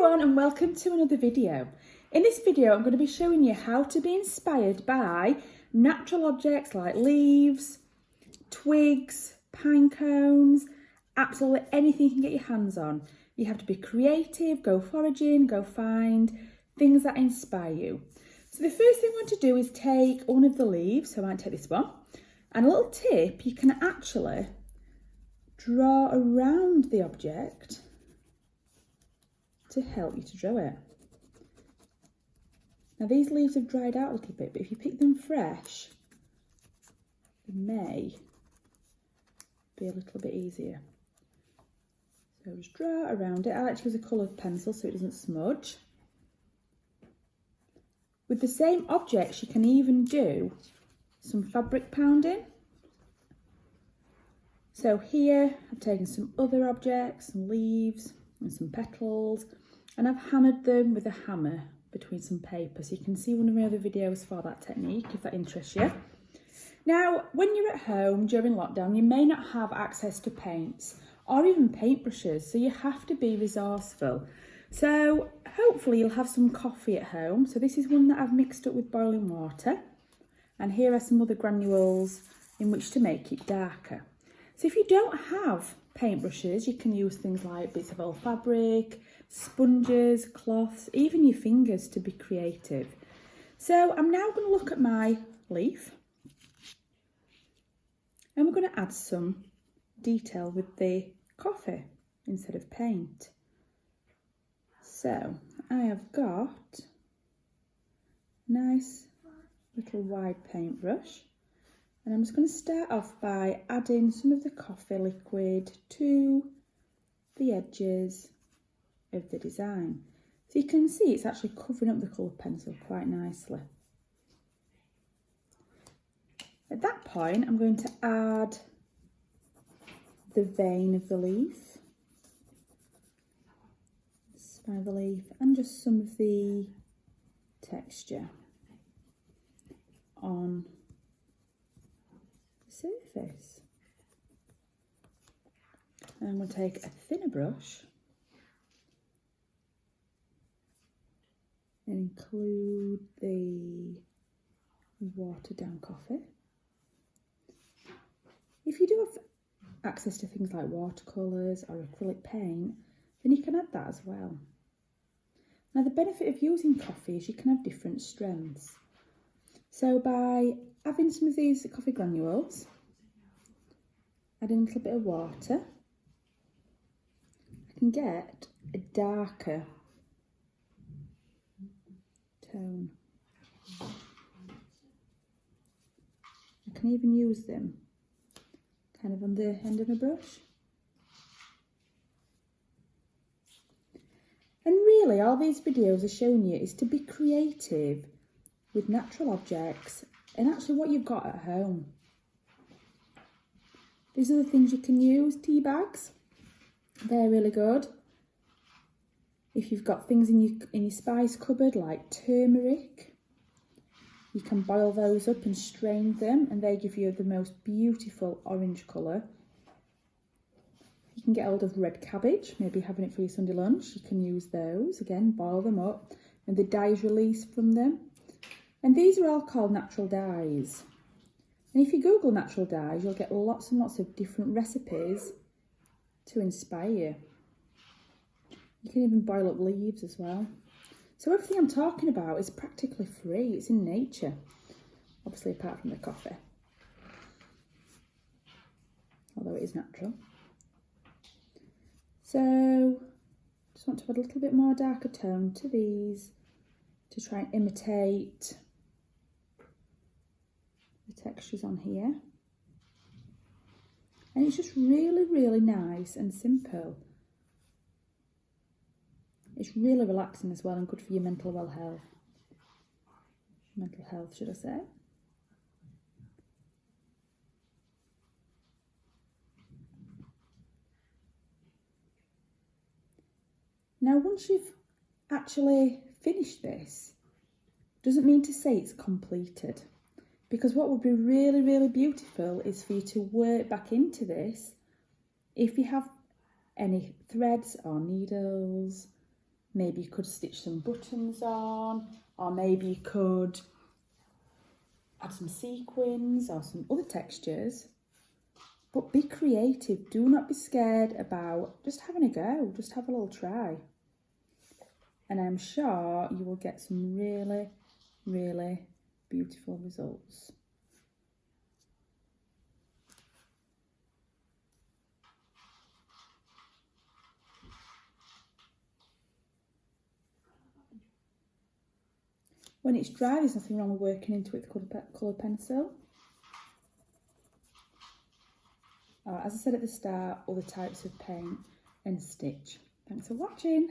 everyone and welcome to another video. In this video I'm going to be showing you how to be inspired by natural objects like leaves, twigs, pine cones, absolutely anything you can get your hands on. You have to be creative, go foraging, go find things that inspire you. So the first thing I want to do is take one of the leaves, so I might take this one, and a little tip, you can actually draw around the object to help you to draw it. Now these leaves have dried out a little bit, but if you pick them fresh, they may be a little bit easier. So just draw around it. I like to use a coloured pencil so it doesn't smudge. With the same objects, you can even do some fabric pounding. So here I've taken some other objects, some leaves and some petals, and I've hammered them with a hammer between some paper. So you can see one of my other videos for that technique if that interests you. Now, when you're at home during lockdown, you may not have access to paints or even paintbrushes, so you have to be resourceful. So hopefully you'll have some coffee at home. So this is one that I've mixed up with boiling water, and here are some other granules in which to make it darker. So if you don't have paintbrushes, you can use things like bits of old fabric, sponges, cloths, even your fingers to be creative. So I'm now going to look at my leaf, and we're going to add some detail with the coffee instead of paint. So I have got a nice little wide paintbrush, and I'm just going to start off by adding some of the coffee liquid to the edges of the design. So you can see it's actually covering up the coloured pencil quite nicely. At that point, I'm going to add the vein of the leaf, spine of the leaf, and just some of the texture on the surface. And I'm going to take a thinner brush and include the watered down coffee. If you do have access to things like watercolours or acrylic paint, then you can add that as well. Now the benefit of using coffee is you can have different strengths. So by having some of these coffee granules, adding a little bit of water, I can get a darker tone. I can even use them kind of on the end of my brush. And really all these videos are showing you is to be creative with natural objects and actually what you've got at home. These are the things you can use. Tea bags, they're really good. If you've got things in your spice cupboard like turmeric, you can boil those up and strain them, and they give you the most beautiful orange colour. You can get hold of red cabbage, maybe having it for your Sunday lunch. You can use those, again, boil them up, and the dye is released from them. And these are all called natural dyes. And if you Google natural dyes, you'll get lots and lots of different recipes to inspire you. You can even boil up leaves as well. So everything I'm talking about is practically free. It's in nature, obviously apart from the coffee, although it is natural. So just want to add a little bit more darker tone to these to try and imitate the textures on here. And it's just really, really nice and simple. It's really relaxing as well and good for your mental health. Mental health, should I say. Now, once you've actually finished this, doesn't mean to say it's completed. Because what would be really, really beautiful is for you to work back into this. If you have any threads or needles, Maybe you could stitch some buttons on, or maybe you could add some sequins or some other textures. But be creative. Do not be scared about just having a go. Just have a little try. And I'm sure you will get some really, really beautiful results. When it's dry, there's nothing wrong with working into it with colour pencil. As I said at the start, other types of paint and stitch. Thanks for watching.